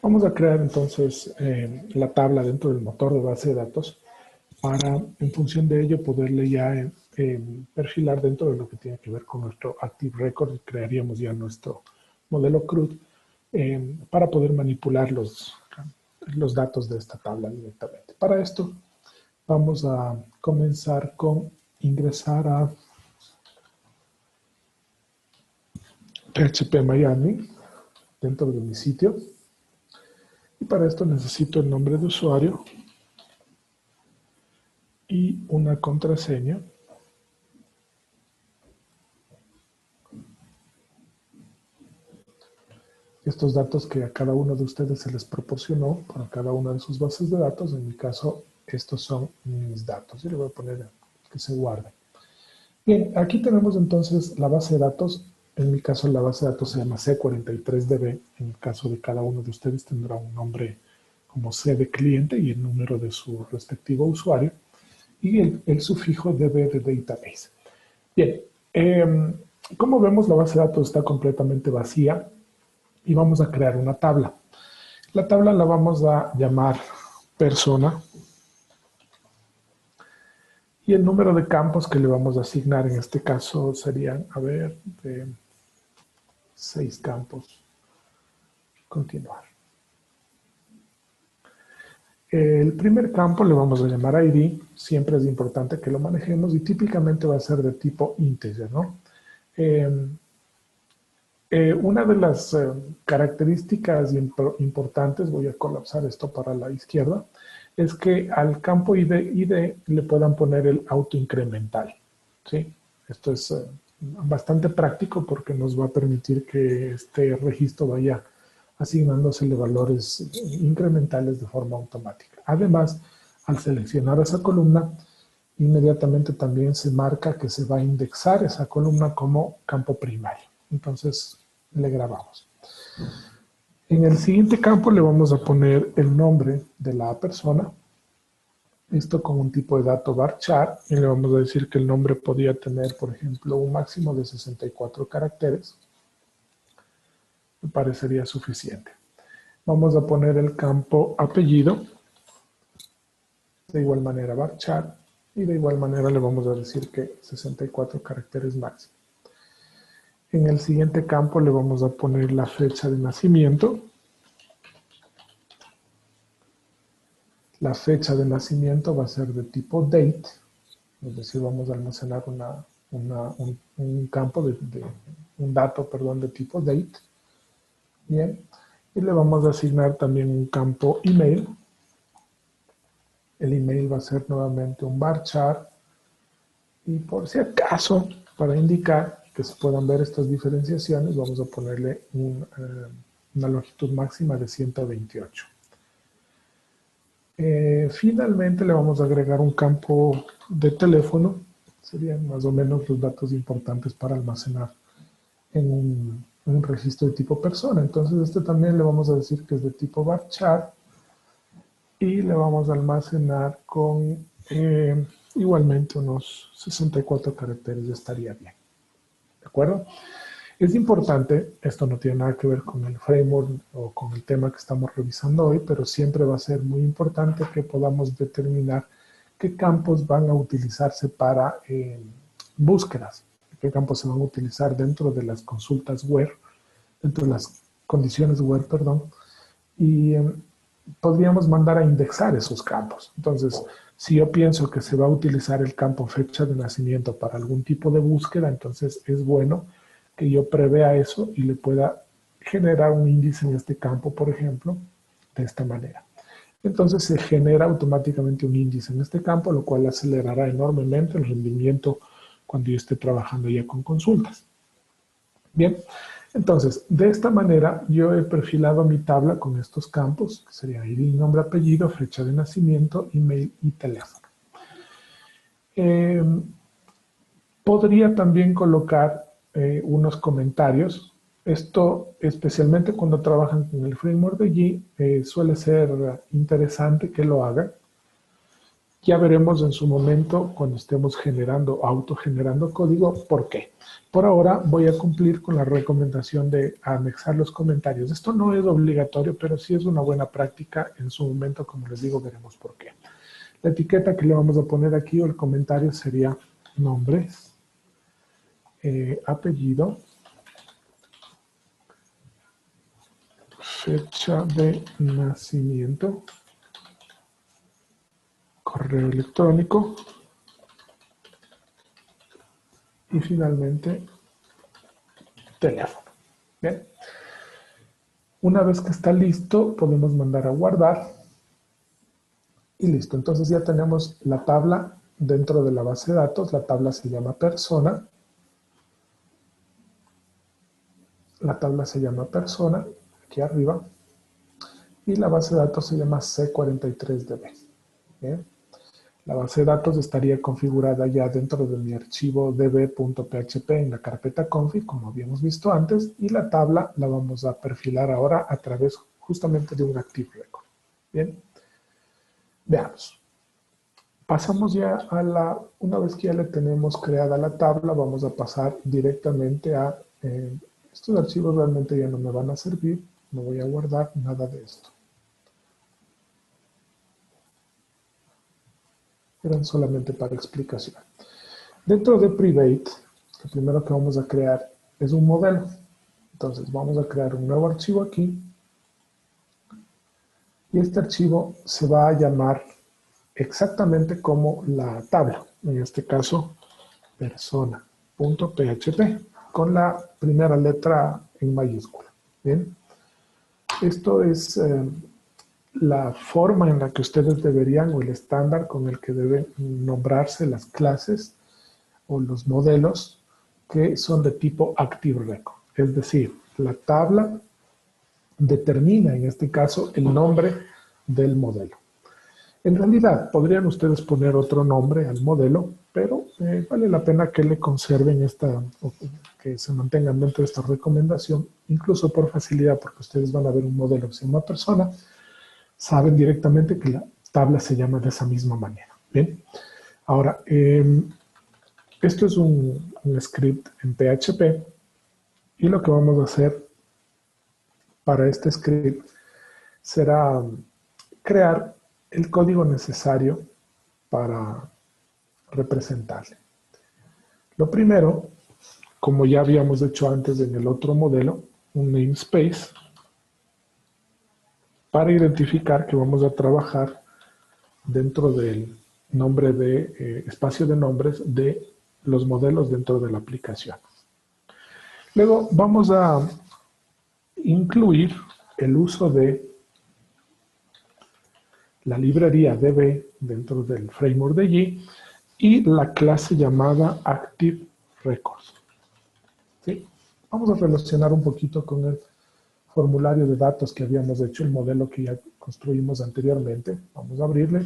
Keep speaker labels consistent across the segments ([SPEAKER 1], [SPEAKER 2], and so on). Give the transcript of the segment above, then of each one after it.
[SPEAKER 1] Vamos a crear entonces la tabla dentro del motor de base de datos para, en función de ello, poderle ya perfilar dentro de lo que tiene que ver con nuestro Active Record. Crearíamos ya nuestro modelo CRUD para poder manipular los datos de esta tabla directamente. Para esto, vamos a comenzar con ingresar a phpMyAdmin dentro de mi sitio. Y para esto necesito el nombre de usuario y una contraseña. Estos datos que a cada uno de ustedes se les proporcionó para cada una de sus bases de datos. En mi caso, estos son mis datos. Yo le voy a poner que se guarde. Bien, aquí tenemos entonces la base de datos. En mi caso, la base de datos se llama C43DB. En el caso de cada uno de ustedes tendrá un nombre como C de cliente y el número de su respectivo usuario. Y el sufijo DB de database. Bien, como vemos, la base de datos está completamente vacía y vamos a crear una tabla. La tabla la vamos a llamar persona y el número de campos que le vamos a asignar en este caso serían, a ver, 6 campos. Continuar. El primer campo le vamos a llamar ID, siempre es importante que lo manejemos y típicamente va a ser de tipo integer, ¿no? Una de las características importantes, voy a colapsar esto para la izquierda, es que al campo ID le puedan poner el autoincremental, ¿sí? Esto es bastante práctico porque nos va a permitir que este registro vaya asignándosele valores incrementales de forma automática. Además, al seleccionar esa columna, inmediatamente también se marca que se va a indexar esa columna como campo primario. Entonces, le grabamos. En el siguiente campo le vamos a poner el nombre de la persona. Esto con un tipo de dato varchar. Y le vamos a decir que el nombre podía tener, por ejemplo, un máximo de 64 caracteres. Me parecería suficiente. Vamos a poner el campo apellido. De igual manera varchar. Y de igual manera le vamos a decir que 64 caracteres máximo. En el siguiente campo le vamos a poner la fecha de nacimiento. La fecha de nacimiento va a ser de tipo date, es decir, vamos a almacenar un campo un dato, perdón, de tipo date. Bien, y le vamos a asignar también un campo email. El email va a ser nuevamente un varchar. Y por si acaso, para indicar que se puedan ver estas diferenciaciones, vamos a ponerle una longitud máxima de 128. Finalmente le vamos a agregar un campo de teléfono. Serían más o menos los datos importantes para almacenar en un registro de tipo persona. Entonces este también le vamos a decir que es de tipo varchar y le vamos a almacenar con igualmente unos 64 caracteres, ya estaría bien. ¿De acuerdo? Es importante, esto no tiene nada que ver con el framework o con el tema que estamos revisando hoy, pero siempre va a ser muy importante que podamos determinar qué campos van a utilizarse para búsquedas, qué campos se van a utilizar dentro de las consultas web, dentro de las condiciones web, perdón, y podríamos mandar a indexar esos campos. Entonces, si yo pienso que se va a utilizar el campo fecha de nacimiento para algún tipo de búsqueda, entonces es bueno que yo prevea eso y le pueda generar un índice en este campo, por ejemplo, de esta manera. Entonces se genera automáticamente un índice en este campo, lo cual acelerará enormemente el rendimiento cuando yo esté trabajando ya con consultas. Bien, entonces, de esta manera yo he perfilado mi tabla con estos campos, que serían ID, nombre, apellido, fecha de nacimiento, email y teléfono. Podría también colocar unos comentarios. Esto, especialmente cuando trabajan con el framework de G, suele ser interesante que lo hagan, Ya veremos en su momento, cuando estemos autogenerando código, por qué. Por ahora voy a cumplir con la recomendación de anexar los comentarios. Esto no es obligatorio, pero sí es una buena práctica. En su momento, como les digo, veremos por qué. La etiqueta que le vamos a poner aquí o el comentario sería nombres, apellido, fecha de nacimiento, correo electrónico y finalmente teléfono. Bien. Una vez que está listo, podemos mandar a guardar y listo. Entonces ya tenemos la tabla dentro de la base de datos. La tabla se llama persona. La tabla se llama persona, aquí arriba. Y la base de datos se llama C43DB. Bien. La base de datos estaría configurada ya dentro de mi archivo db.php en la carpeta config, como habíamos visto antes, y la tabla la vamos a perfilar ahora a través justamente de un Active Record. Bien, veamos. Pasamos ya una vez que ya le tenemos creada la tabla, vamos a pasar directamente a, estos archivos realmente ya no me van a servir, no voy a guardar nada de esto. Eran solamente para explicación. Dentro de Private, lo primero que vamos a crear es un modelo. Entonces vamos a crear un nuevo archivo aquí. Y este archivo se va a llamar exactamente como la tabla. En este caso, persona.php, con la primera letra en mayúscula. Bien. Esto es la forma en la que ustedes deberían, o el estándar con el que deben nombrarse las clases o los modelos que son de tipo Active Record. Es decir, la tabla determina en este caso el nombre del modelo. En realidad, podrían ustedes poner otro nombre al modelo, pero vale la pena que le conserven que se mantengan dentro de esta recomendación, incluso por facilidad, porque ustedes van a ver un modelo que se llama persona, saben directamente que la tabla se llama de esa misma manera. Bien, ahora, esto es un script en PHP y lo que vamos a hacer para este script será crear el código necesario para representarle. Lo primero, como ya habíamos hecho antes en el otro modelo, un namespace para identificar que vamos a trabajar dentro del nombre de espacio de nombres de los modelos dentro de la aplicación. Luego vamos a incluir el uso de la librería DB dentro del framework de G y la clase llamada Active Records. ¿Sí? Vamos a relacionar un poquito con el formulario de datos que habíamos hecho, el modelo que ya construimos anteriormente. Vamos a abrirle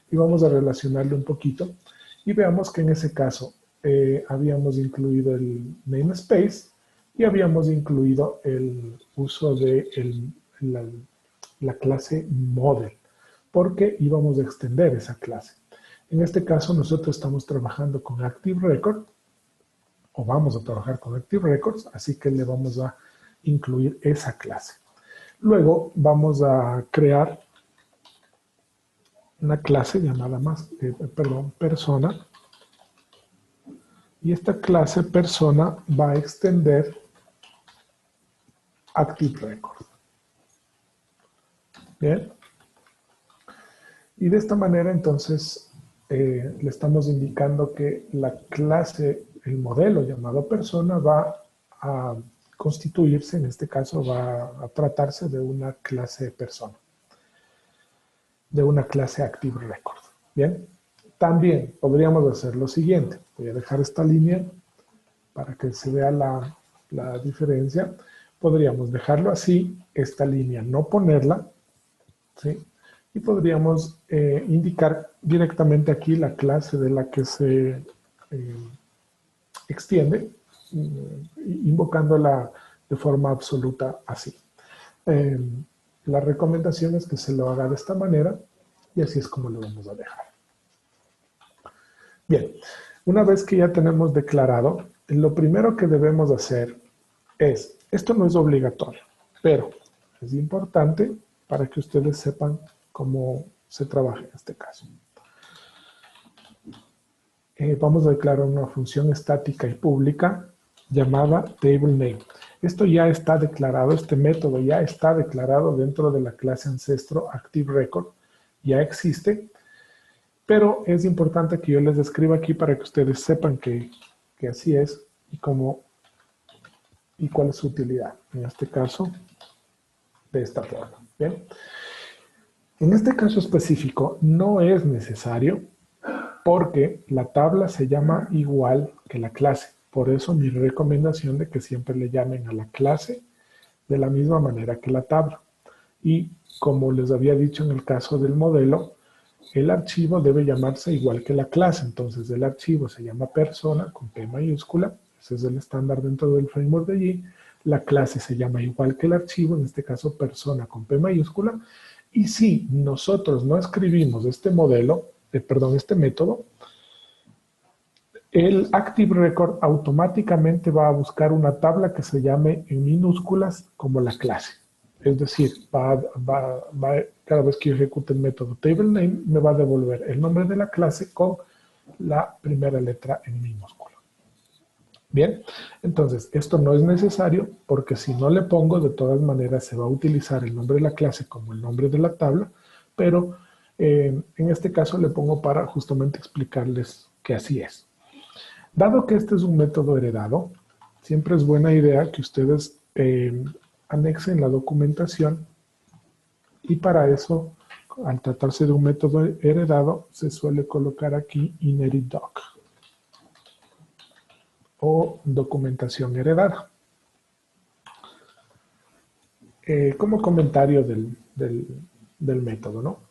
[SPEAKER 1] y vamos a relacionarle un poquito y veamos que en ese caso habíamos incluido el namespace y habíamos incluido el uso de la clase model, porque íbamos a extender esa clase. En este caso nosotros estamos trabajando con Active Record, o vamos a trabajar con Active Records, así que le vamos a incluir esa clase. Luego vamos a crear una clase llamada persona, y esta clase persona va a extender Active Record. Bien. Y de esta manera entonces le estamos indicando que la clase, el modelo llamado persona va a constituirse, en este caso va a tratarse de una clase persona, de una clase Active Record. Bien, también podríamos hacer lo siguiente. Voy a dejar esta línea para que se vea la diferencia. Podríamos dejarlo así, esta línea no ponerla, ¿sí? Y podríamos indicar directamente aquí la clase de la que se extiende, invocándola de forma absoluta así. La recomendación es que se lo haga de esta manera y así es como lo vamos a dejar. Bien, una vez que ya tenemos declarado, lo primero que debemos hacer es, esto no es obligatorio, pero es importante para que ustedes sepan cómo se trabaja en este caso. Vamos a declarar una función estática y pública llamada TableName. Esto ya está declarado, este método ya está declarado dentro de la clase Ancestro ActiveRecord, ya existe, pero es importante que yo les escriba aquí para que ustedes sepan que así es y y cuál es su utilidad. En este caso, de esta forma. ¿Bien? En este caso específico no es necesario porque la tabla se llama igual que la clase. Por eso mi recomendación de que siempre le llamen a la clase de la misma manera que la tabla. Y como les había dicho en el caso del modelo, el archivo debe llamarse igual que la clase. Entonces el archivo se llama persona con P mayúscula. Ese es el estándar dentro del framework de allí. La clase se llama igual que el archivo, en este caso persona con P mayúscula. Y si nosotros no escribimos este modelo, este método, el Active Record automáticamente va a buscar una tabla que se llame en minúsculas como la clase. Es decir, cada vez que yo ejecute el método TableName, me va a devolver el nombre de la clase con la primera letra en minúscula. Bien, entonces esto no es necesario porque si no le pongo, de todas maneras se va a utilizar el nombre de la clase como el nombre de la tabla, pero en este caso le pongo para justamente explicarles que así es. Dado que este es un método heredado, siempre es buena idea que ustedes anexen la documentación y para eso, al tratarse de un método heredado, se suele colocar aquí inheritDoc o documentación heredada. Como comentario del método, ¿no?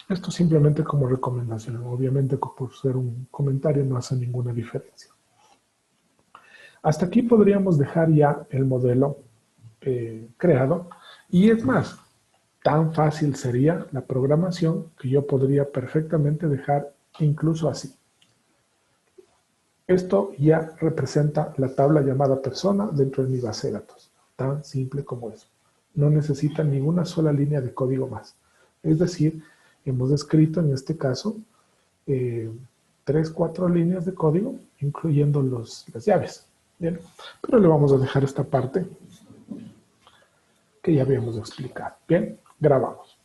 [SPEAKER 1] Esto simplemente como recomendación. Obviamente, por ser un comentario no hace ninguna diferencia. Hasta aquí podríamos dejar ya el modelo creado. Y es más, tan fácil sería la programación que yo podría perfectamente dejar incluso así. Esto ya representa la tabla llamada persona dentro de mi base de datos. Tan simple como eso. No necesita ninguna sola línea de código más. Es decir, hemos escrito en este caso 3, 4 líneas de código, incluyendo las llaves. Bien, pero le vamos a dejar esta parte que ya habíamos explicado. Bien, grabamos.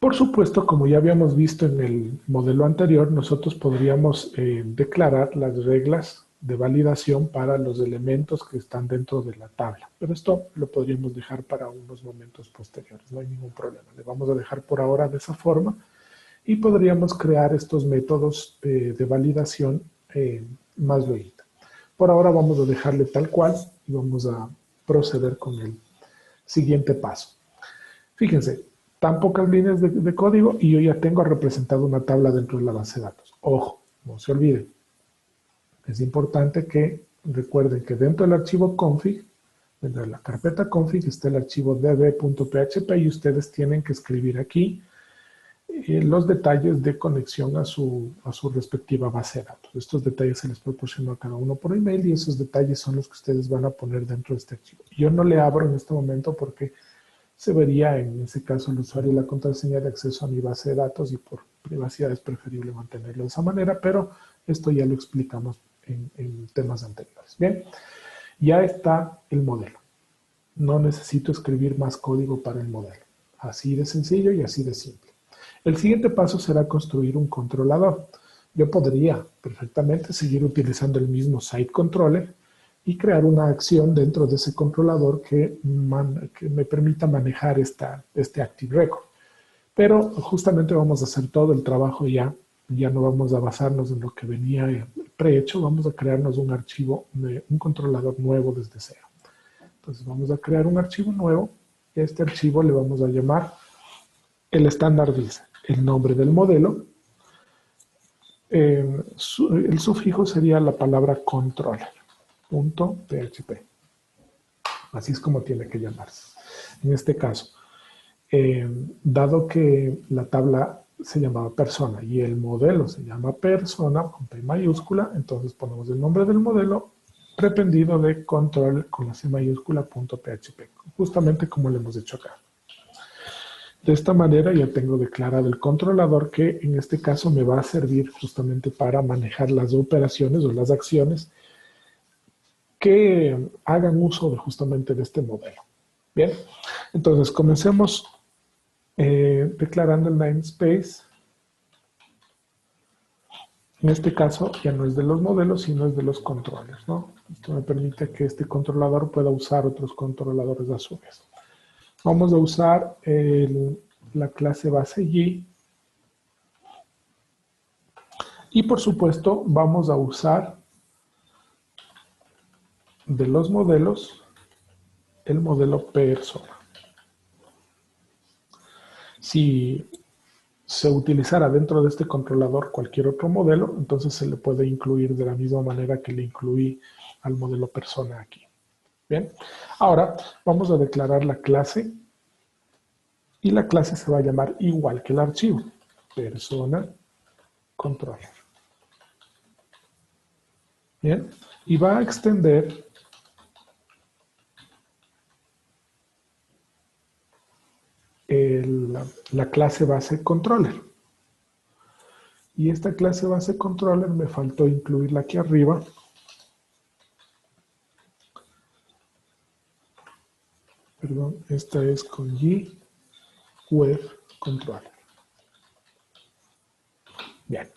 [SPEAKER 1] Por supuesto, como ya habíamos visto en el modelo anterior, nosotros podríamos declarar las reglas de validación para los elementos que están dentro de la tabla. Pero esto lo podríamos dejar para unos momentos posteriores, no hay ningún problema. Le vamos a dejar por ahora de esa forma y podríamos crear estos métodos de validación más luego. Por ahora vamos a dejarle tal cual y vamos a proceder con el siguiente paso. Fíjense, tan pocas líneas de código y yo ya tengo representado una tabla dentro de la base de datos. Ojo, no se olviden. Es importante que recuerden que dentro del archivo config, dentro de la carpeta config, está el archivo db.php y ustedes tienen que escribir aquí los detalles de conexión a su respectiva base de datos. Estos detalles se les proporcionó a cada uno por email y esos detalles son los que ustedes van a poner dentro de este archivo. Yo no le abro en este momento porque se vería en ese caso el usuario y la contraseña de acceso a mi base de datos y por privacidad es preferible mantenerlo de esa manera, pero esto ya lo explicamos en temas anteriores. Bien, ya está el modelo. No necesito escribir más código para el modelo. Así de sencillo y así de simple. El siguiente paso será construir un controlador. Yo podría perfectamente seguir utilizando el mismo site controller y crear una acción dentro de ese controlador que me permita manejar este Active Record. Pero justamente vamos a hacer todo el trabajo ya no vamos a basarnos en lo que venía prehecho, vamos a crearnos un archivo, un controlador nuevo desde cero. Entonces vamos a crear un archivo nuevo, este archivo le vamos a llamar, el estándar dice, el nombre del modelo, el sufijo sería la palabra controller.php. Así es como tiene que llamarse. En este caso, dado que la tabla se llamaba persona y el modelo se llama persona con P mayúscula, entonces ponemos el nombre del modelo prependido de control con la C mayúscula .php, justamente como lo hemos hecho acá. De esta manera ya tengo declarado el controlador que en este caso me va a servir justamente para manejar las operaciones o las acciones que hagan uso justamente de este modelo. Bien, entonces comencemos declarando el namespace. En este caso ya no es de los modelos, sino es de los controles, ¿no? Esto me permite que este controlador pueda usar otros controladores a su vez. Vamos a usar la clase base Y. Y por supuesto vamos a usar de los modelos el modelo persona. Si se utilizara dentro de este controlador cualquier otro modelo, entonces se le puede incluir de la misma manera que le incluí al modelo persona aquí. Bien, ahora vamos a declarar la clase y la clase se va a llamar igual que el archivo, persona controller. Bien, y va a extender la clase base controller. Y esta clase base controller me faltó incluirla aquí arriba. Perdón, esta es con G web controller. Bien.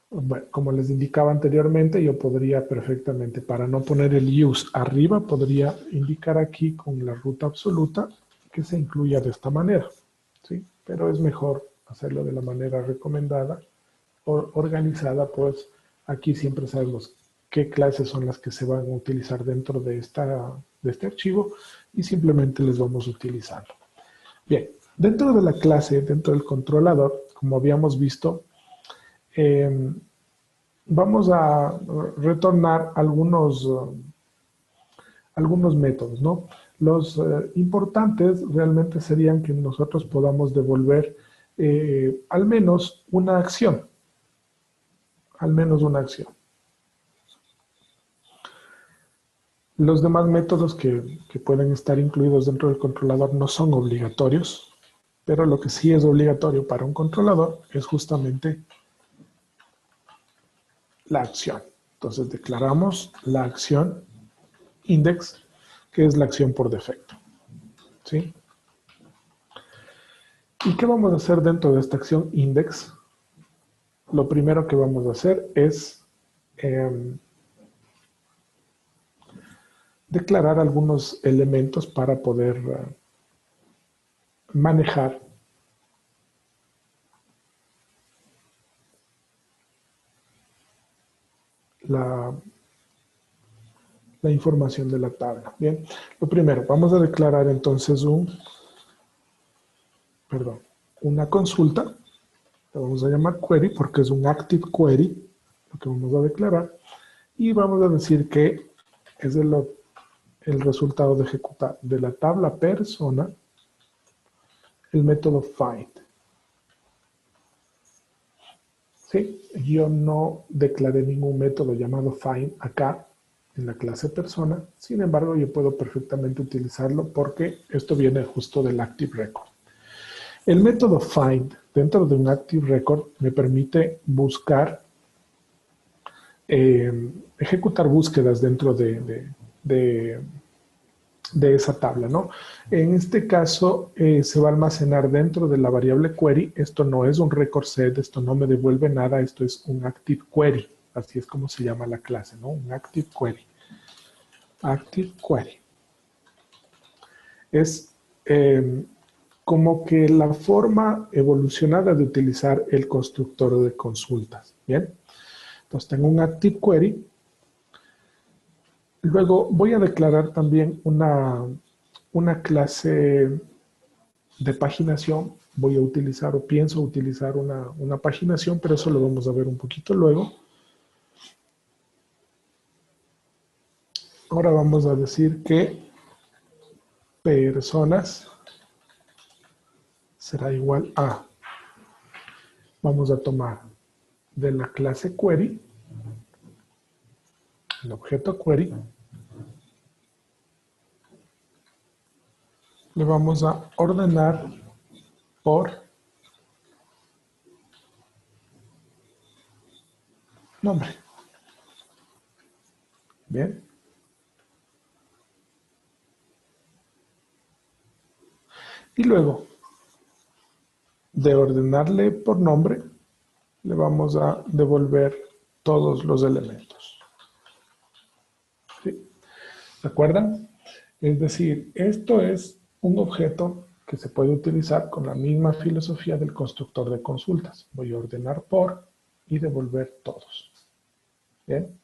[SPEAKER 1] Bueno, como les indicaba anteriormente, yo podría perfectamente, para no poner el use arriba, podría indicar aquí con la ruta absoluta que se incluya de esta manera, ¿sí? Pero es mejor hacerlo de la manera recomendada o organizada, pues aquí siempre sabemos qué clases son las que se van a utilizar dentro de este archivo y simplemente les vamos utilizando. Bien, dentro de la clase, dentro del controlador, como habíamos visto, vamos a retornar algunos métodos, ¿no? Los importantes realmente serían que nosotros podamos devolver al menos una acción. Al menos una acción. Los demás métodos que pueden estar incluidos dentro del controlador no son obligatorios, pero lo que sí es obligatorio para un controlador es justamente la acción. Entonces declaramos la acción index, que es la acción por defecto. ¿Sí? ¿Y qué vamos a hacer dentro de esta acción index? Lo primero que vamos a hacer es declarar algunos elementos para poder manejar la información de la tabla. Bien, lo primero, vamos a declarar entonces una consulta, la vamos a llamar query porque es un active query, lo que vamos a declarar, y vamos a decir que es el resultado de ejecutar de la tabla persona el método find. ¿Sí? Yo no declaré ningún método llamado find acá en la clase persona, sin embargo yo puedo perfectamente utilizarlo porque esto viene justo del Active Record. El método find dentro de un Active Record me permite buscar, ejecutar búsquedas dentro de esa tabla, ¿no? En este caso se va a almacenar dentro de la variable query. Esto no es un record set, esto no me devuelve nada, esto es un active query. Así es como se llama la clase, ¿no? Un active query. Active query. Es como que la forma evolucionada de utilizar el constructor de consultas, ¿bien? Entonces tengo un active query. Luego voy a declarar también una clase de paginación. Voy a utilizar o pienso utilizar una paginación, pero eso lo vamos a ver un poquito luego. Ahora vamos a decir que personas será igual a Vamos a tomar de la clase query, el objeto query, le vamos a ordenar por nombre. Bien. Y luego de ordenarle por nombre, le vamos a devolver todos los elementos. ¿Sí? ¿Se acuerdan? Es decir, esto es un objeto que se puede utilizar con la misma filosofía del constructor de consultas. Voy a ordenar por y devolver todos. ¿Bien?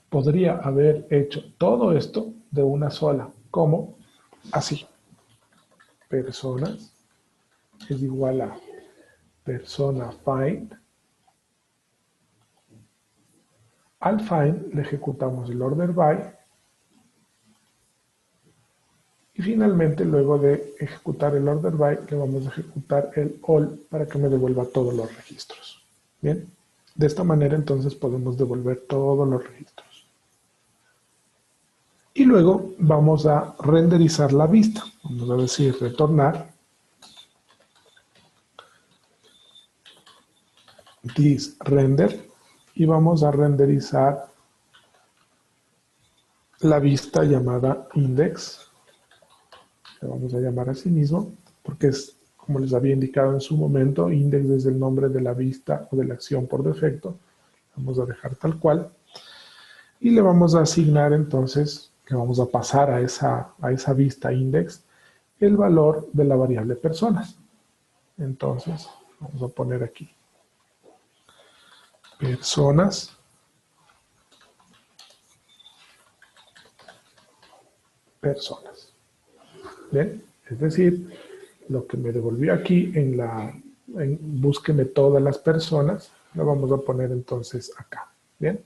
[SPEAKER 1] Podría haber hecho todo esto de una sola, como así. Personas es igual a persona find. Al find le ejecutamos el order by. Y finalmente, luego de ejecutar el order by, le vamos a ejecutar el all para que me devuelva todos los registros. Bien, de esta manera entonces podemos devolver todos los registros. Y luego vamos a renderizar la vista. Vamos a decir retornar this render y vamos a renderizar la vista llamada index. Le vamos a llamar a sí mismo porque es, como les había indicado en su momento, index es el nombre de la vista o de la acción por defecto. Vamos a dejar tal cual. Y le vamos a asignar entonces, le vamos a pasar a esa vista index el valor de la variable personas. Entonces, vamos a poner aquí personas Bien, es decir, lo que me devolvió aquí en búsqueme todas las personas, lo vamos a poner entonces acá. Bien,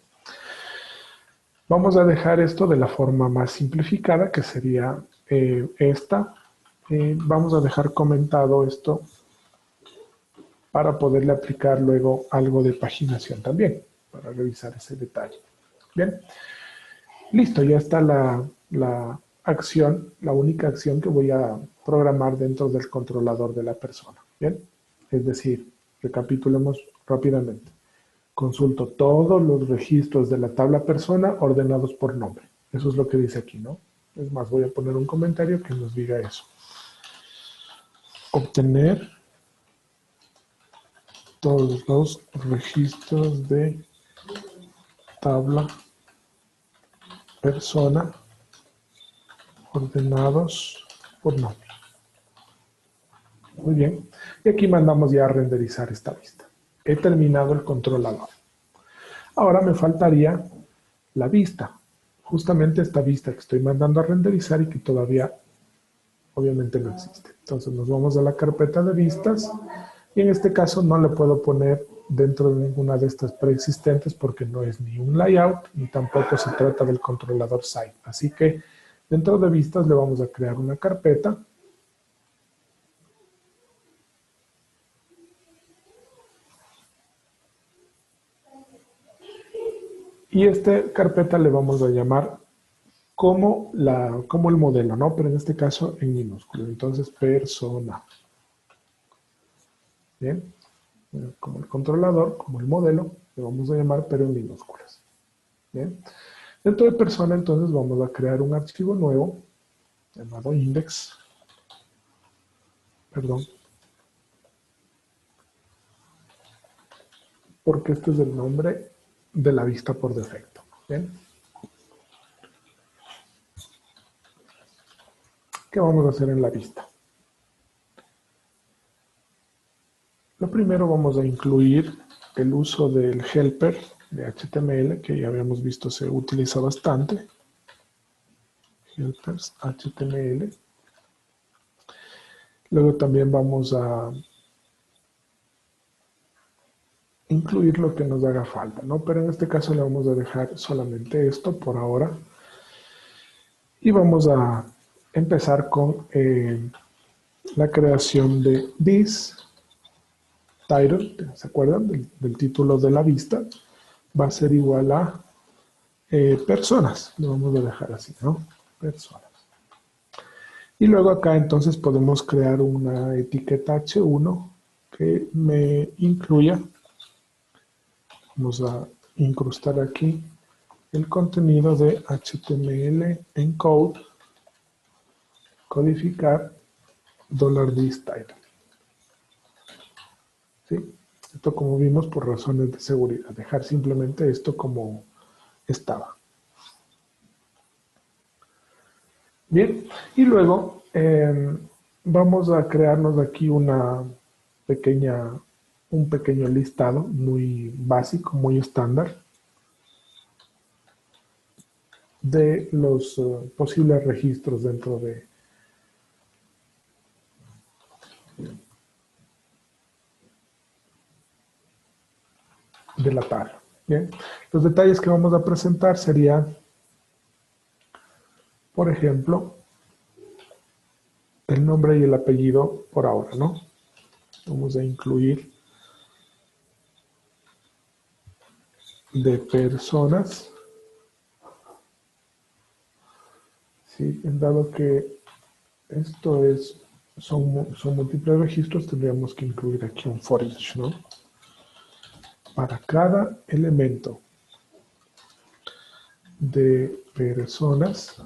[SPEAKER 1] vamos a dejar esto de la forma más simplificada, que sería esta. Vamos a dejar comentado esto para poderle aplicar luego algo de paginación también, para revisar ese detalle. Bien, listo, ya está la acción, la única acción que voy a programar dentro del controlador de la persona. Bien, es decir, recapitulemos rápidamente. Consulto todos los registros de la tabla persona ordenados por nombre. Eso es lo que dice aquí, ¿no? Es más, voy a poner un comentario que nos diga eso. Obtener todos los registros de tabla persona ordenados por nombre. Muy bien. Y aquí mandamos ya a renderizar esta vista. He terminado el controlador. Ahora me faltaría la vista. Justamente esta vista que estoy mandando a renderizar y que todavía obviamente no existe. Entonces nos vamos a la carpeta de vistas y en este caso no le puedo poner dentro de ninguna de estas preexistentes porque no es ni un layout ni tampoco se trata del controlador site. Así que dentro de vistas le vamos a crear una carpeta. Y esta carpeta le vamos a llamar como el modelo, ¿no? Pero en este caso en minúsculo. Entonces, persona. Bien. Como el controlador, como el modelo, le vamos a llamar, pero en minúsculas. Bien. Dentro de persona, entonces, vamos a crear un archivo nuevo llamado index. Perdón. Porque este es el nombre de la vista por defecto. Bien. ¿Qué vamos a hacer en la vista? Lo primero vamos a incluir el uso del helper de HTML, que ya habíamos visto se utiliza bastante. Helpers HTML. Luego también vamos a incluir lo que nos haga falta, ¿no? Pero en este caso le vamos a dejar solamente esto por ahora. Y vamos a empezar con la creación de this title, ¿se acuerdan? Del título de la vista, va a ser igual a personas. Lo vamos a dejar así, ¿no? Personas. Y luego acá entonces podemos crear una etiqueta H1 que me incluya. Vamos a incrustar aquí el contenido de HTML encode, codificar $THIS-TITLE. ¿Sí? Esto, como vimos, por razones de seguridad. Dejar simplemente esto como estaba. Bien, y luego vamos a crearnos aquí un pequeño listado muy básico, muy estándar de los posibles registros dentro de la tabla. Bien, los detalles que vamos a presentar serían, por ejemplo, el nombre y el apellido por ahora, ¿no? Vamos a incluir de personas. Sí, dado que esto son múltiples registros, tendríamos que incluir aquí un for each, ¿no? Para cada elemento de personas,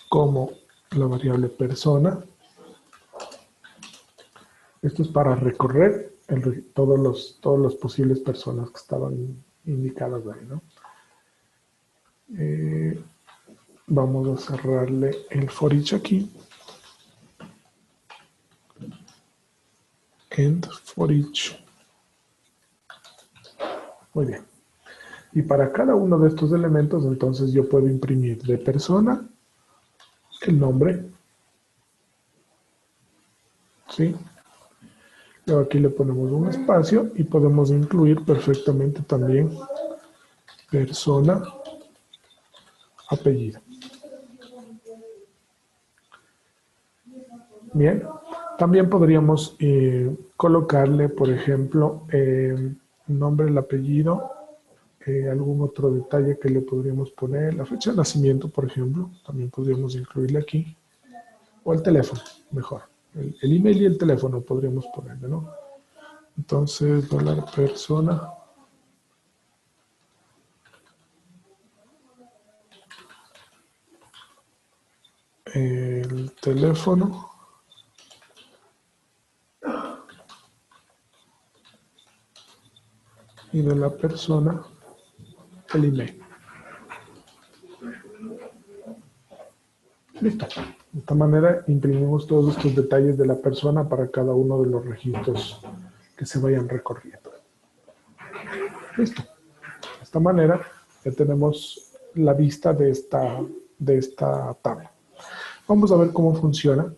[SPEAKER 1] como la variable persona. Esto es para recorrer todos los posibles personas que estaban indicadas ahí, ¿no? Vamos a cerrarle el for each aquí. End for each. Muy bien. Y para cada uno de estos elementos, entonces yo puedo imprimir de persona el nombre. ¿Sí? Luego aquí le ponemos un espacio y podemos incluir perfectamente también persona, apellido. Bien. También podríamos colocarle, por ejemplo, el nombre, el apellido, algún otro detalle que le podríamos poner, la fecha de nacimiento, por ejemplo, también podríamos incluirle aquí, o el teléfono, mejor. El email y el teléfono podríamos ponerle, ¿no? Entonces, $persona, el teléfono, y de la persona, el email. Listo. De esta manera imprimimos todos estos detalles de la persona para cada uno de los registros que se vayan recorriendo. Listo. De esta manera ya tenemos la vista de esta tabla. Vamos a ver cómo funciona.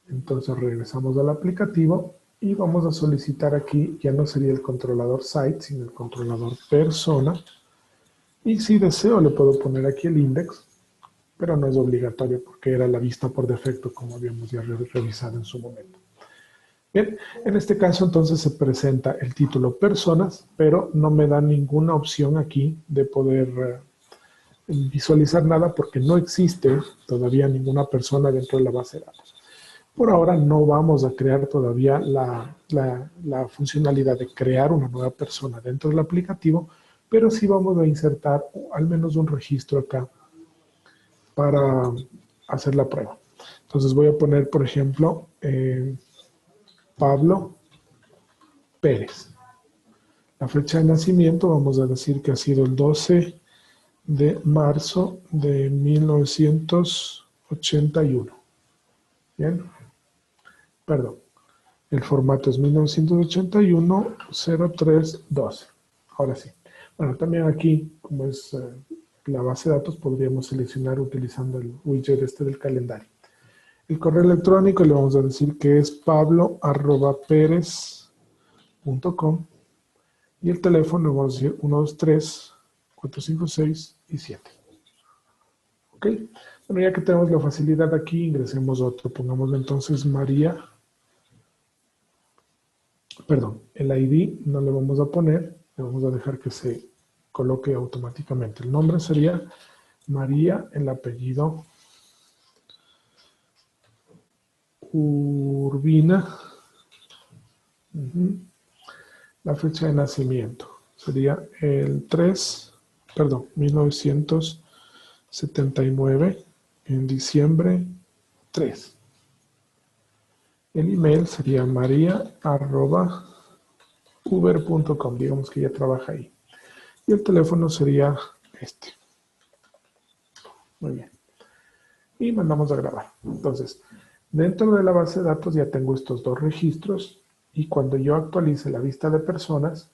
[SPEAKER 1] Entonces regresamos al aplicativo y vamos a solicitar aquí, ya no sería el controlador site, sino el controlador persona. Y si deseo le puedo poner aquí el index, pero no es obligatorio porque era la vista por defecto, como habíamos ya revisado en su momento. Bien, en este caso entonces se presenta el título personas, pero no me da ninguna opción aquí de poder visualizar nada porque no existe todavía ninguna persona dentro de la base de datos. Por ahora no vamos a crear todavía la funcionalidad de crear una nueva persona dentro del aplicativo, pero sí vamos a insertar al menos un registro acá para hacer la prueba. Entonces voy a poner, por ejemplo, Pablo Pérez. La fecha de nacimiento vamos a decir que ha sido el 12 de marzo de 1981. Bien, perdón. El formato es 1981-03-12. Ahora sí. Bueno, también aquí, como es la base de datos, podríamos seleccionar utilizando el widget del calendario. El correo electrónico le vamos a decir que es pablo@perez.com y el teléfono vamos a decir 123-456 y 7. ¿Ok? ¿Ok? Bueno, ya que tenemos la facilidad aquí, ingresemos otro. Pongamos entonces María. Perdón, el ID no le vamos a poner, le vamos a dejar que se coloque automáticamente. El nombre sería María, el apellido Urbina. La fecha de nacimiento sería el 1979, en diciembre 3. El email sería maria@uber.com, digamos que ya trabaja ahí. Y el teléfono sería este. Muy bien. Y mandamos a grabar. Entonces, dentro de la base de datos ya tengo estos dos registros y cuando yo actualice la vista de personas,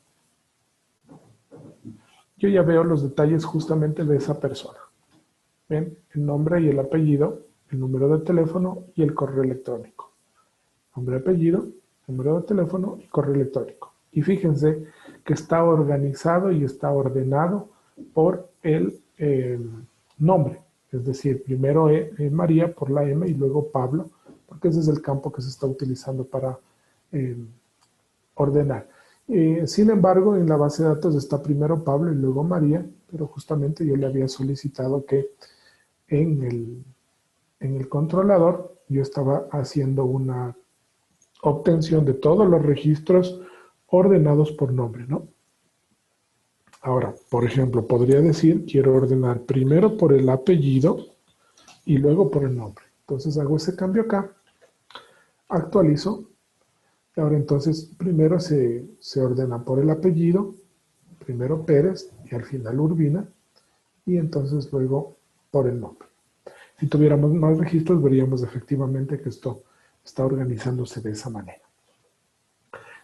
[SPEAKER 1] yo ya veo los detalles justamente de esa persona. ¿Ven? El nombre y el apellido, el número de teléfono y el correo electrónico. Nombre, apellido, número de teléfono y correo electrónico. Y fíjense que está organizado y está ordenado por el nombre. Es decir, primero María por la M y luego Pablo, porque ese es el campo que se está utilizando para ordenar. Sin embargo, en la base de datos está primero Pablo y luego María, pero justamente yo le había solicitado que en el controlador yo estaba haciendo una obtención de todos los registros ordenados por nombre, ¿no? Ahora, por ejemplo, podría decir, quiero ordenar primero por el apellido y luego por el nombre. Entonces hago ese cambio acá, actualizo, y ahora entonces primero se ordena por el apellido, primero Pérez y al final Urbina, y entonces luego por el nombre. Si tuviéramos más registros, veríamos efectivamente que esto está organizándose de esa manera.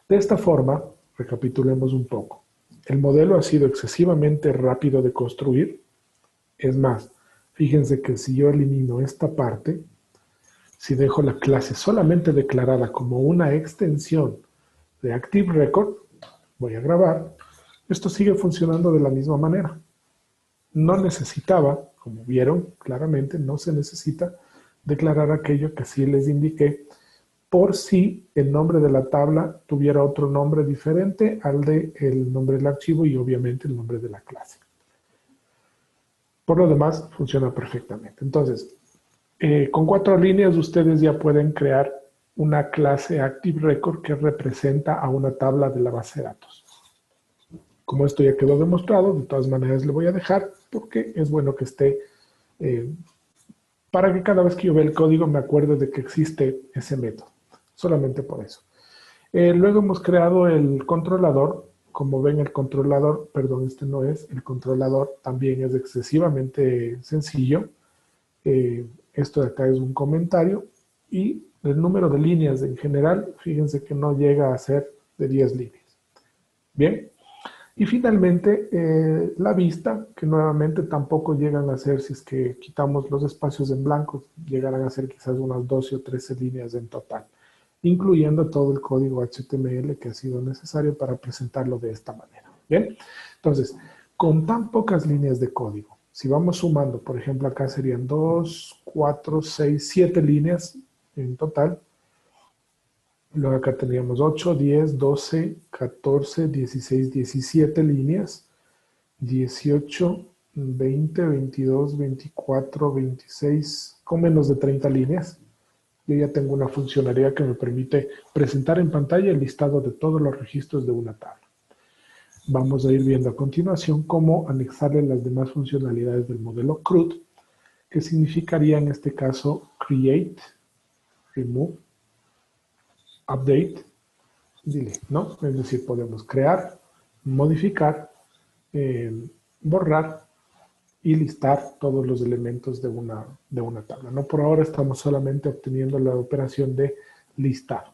[SPEAKER 1] De esta forma, recapitulemos un poco. El modelo ha sido excesivamente rápido de construir. Es más, fíjense que si yo elimino esta parte, si dejo la clase solamente declarada como una extensión de Active Record, voy a grabar, esto sigue funcionando de la misma manera. No necesitaba, como vieron claramente, no se necesita declarar aquello que sí les indiqué por si el nombre de la tabla tuviera otro nombre diferente al del nombre del archivo y obviamente el nombre de la clase. Por lo demás, funciona perfectamente. Entonces, con 4 líneas ustedes ya pueden crear una clase Active Record que representa a una tabla de la base de datos. Como esto ya quedó demostrado, de todas maneras le voy a dejar porque es bueno que esté, para que cada vez que yo vea el código me acuerde de que existe ese método. Solamente por eso. Luego hemos creado el controlador. Como ven, el controlador, perdón, este no es, el controlador también es excesivamente sencillo. Esto de acá es un comentario y el número de líneas en general, fíjense que no llega a ser de 10 líneas. Bien. Y finalmente, la vista, que nuevamente tampoco llegan a ser, si es que quitamos los espacios en blanco, llegarán a ser quizás unas 12 o 13 líneas en total, incluyendo todo el código HTML que ha sido necesario para presentarlo de esta manera. Bien, entonces, con tan pocas líneas de código, si vamos sumando, por ejemplo, acá serían 2, 4, 6, 7 líneas en total. Luego acá tendríamos 8, 10, 12, 14, 16, 17 líneas, 18, 20, 22, 24, 26, con menos de 30 líneas. Yo ya tengo una funcionalidad que me permite presentar en pantalla el listado de todos los registros de una tabla. Vamos a ir viendo a continuación cómo anexarle las demás funcionalidades del modelo CRUD, que significaría en este caso Create, Remove, Update, Delete, ¿no? Es decir, podemos crear, modificar, borrar y listar todos los elementos de una tabla. No por ahora estamos solamente obteniendo la operación de listar.